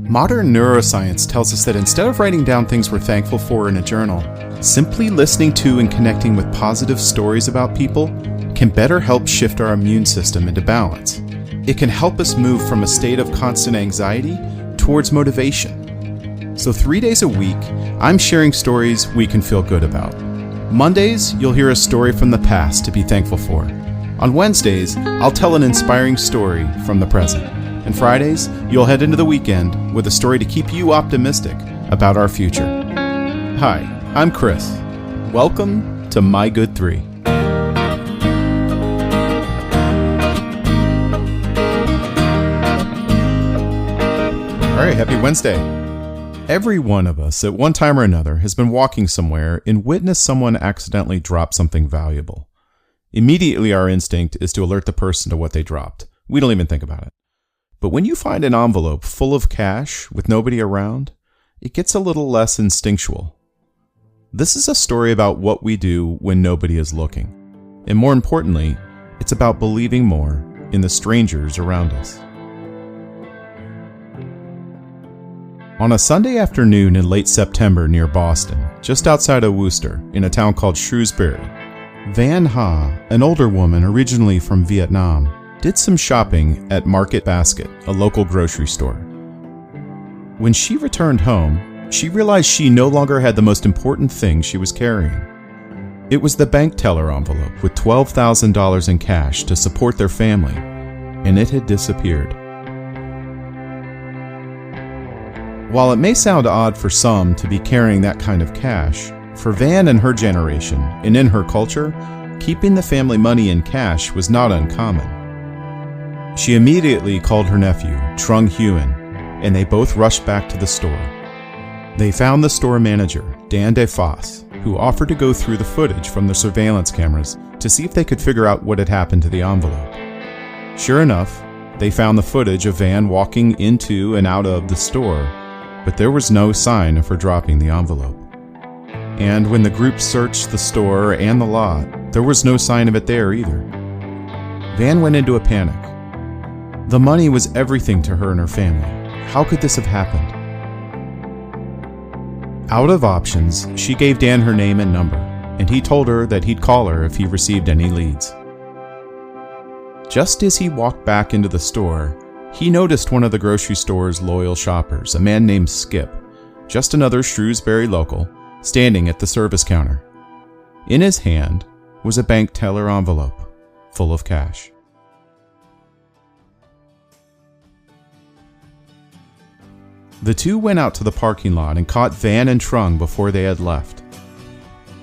Modern neuroscience tells us that instead of writing down things we're thankful for in a journal, simply listening to and connecting with positive stories about people can better help shift our immune system into balance. It can help us move from a state of constant anxiety towards motivation. So 3 days a week, I'm sharing stories we can feel good about. Mondays, you'll hear a story from the past to be thankful for. On Wednesdays, I'll tell an inspiring story from the present. And Fridays, you'll head into the weekend with a story to keep you optimistic about our future. Hi, I'm Chris. Welcome to My Good 3. All right, happy Wednesday. Every one of us at one time or another has been walking somewhere and witnessed someone accidentally drop something valuable. Immediately, our instinct is to alert the person to what they dropped. We don't even think about it. But when you find an envelope full of cash with nobody around, it gets a little less instinctual. This is a story about what we do when nobody is looking. And more importantly, it's about believing more in the strangers around us. On a Sunday afternoon in late September near Boston, just outside of Worcester, in a town called Shrewsbury, Van Ha, an older woman originally from Vietnam, did some shopping at Market Basket, a local grocery store. When she returned home, she realized she no longer had the most important thing she was carrying. It was the bank teller envelope with $12,000 in cash to support their family, and it had disappeared. While it may sound odd for some to be carrying that kind of cash, for Van and her generation, and in her culture, keeping the family money in cash was not uncommon. She immediately called her nephew, Trung Huynh, and they both rushed back to the store. They found the store manager, Dan DeFoss, who offered to go through the footage from the surveillance cameras to see if they could figure out what had happened to the envelope. Sure enough, they found the footage of Van walking into and out of the store, but there was no sign of her dropping the envelope. And when the group searched the store and the lot, there was no sign of it there either. Van went into a panic. The money was everything to her and her family. How could this have happened? Out of options, she gave Dan her name and number, and he told her that he'd call her if he received any leads. Just as he walked back into the store, he noticed one of the grocery store's loyal shoppers, a man named Skip, just another Shrewsbury local, standing at the service counter. In his hand was a bank teller envelope full of cash. The two went out to the parking lot and caught Van and Trung before they had left.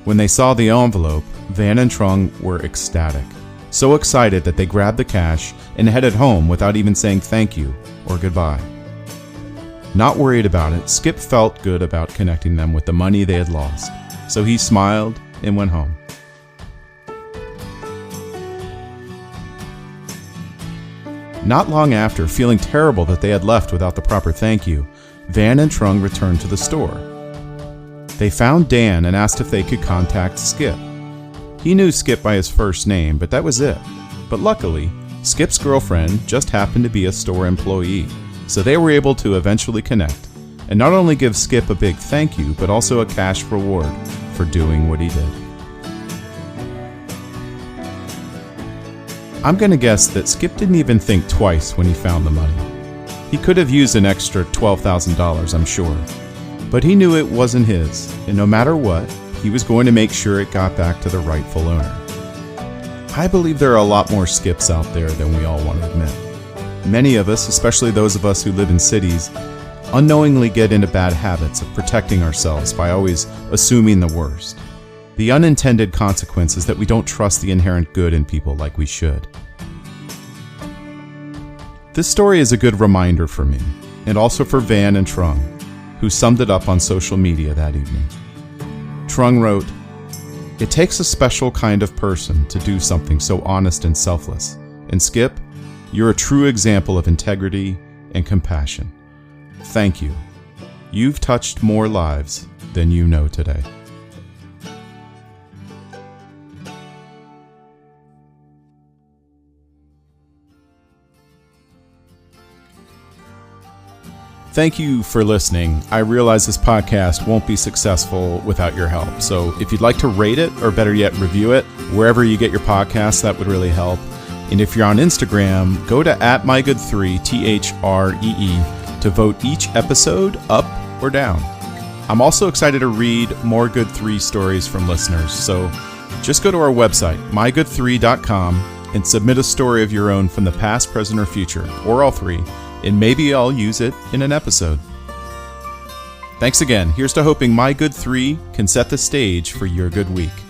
When they saw the envelope, Van and Trung were ecstatic, so excited that they grabbed the cash and headed home without even saying thank you or goodbye. Not worried about it, Skip felt good about connecting them with the money they had lost, so he smiled and went home. Not long after, feeling terrible that they had left without the proper thank you, Van and Trung returned to the store. They found Dan and asked if they could contact Skip. He knew Skip by his first name, but that was it. But luckily, Skip's girlfriend just happened to be a store employee, so they were able to eventually connect, and not only give Skip a big thank you, but also a cash reward for doing what he did. I'm gonna guess that Skip didn't even think twice when he found the money. He could have used an extra $12,000, I'm sure, but he knew it wasn't his, and no matter what, he was going to make sure it got back to the rightful owner. I believe there are a lot more Skips out there than we all want to admit. Many of us, especially those of us who live in cities, unknowingly get into bad habits of protecting ourselves by always assuming the worst. The unintended consequence is that we don't trust the inherent good in people like we should. This story is a good reminder for me, and also for Van and Trung, who summed it up on social media that evening. Trung wrote, "It takes a special kind of person to do something so honest and selfless, and Skip, you're a true example of integrity and compassion. Thank you. You've touched more lives than you know today." Thank you for listening. I realize this podcast won't be successful without your help. So if you'd like to rate it, or better yet, review it, wherever you get your podcasts, that would really help. And if you're on Instagram, go to @mygood3, THREE, to vote each episode up or down. I'm also excited to read more Good 3 stories from listeners. So just go to our website, mygood3.com, and submit a story of your own from the past, present, or future, or all three, and maybe I'll use it in an episode. Thanks again. Here's to hoping My Good 3 can set the stage for your good week.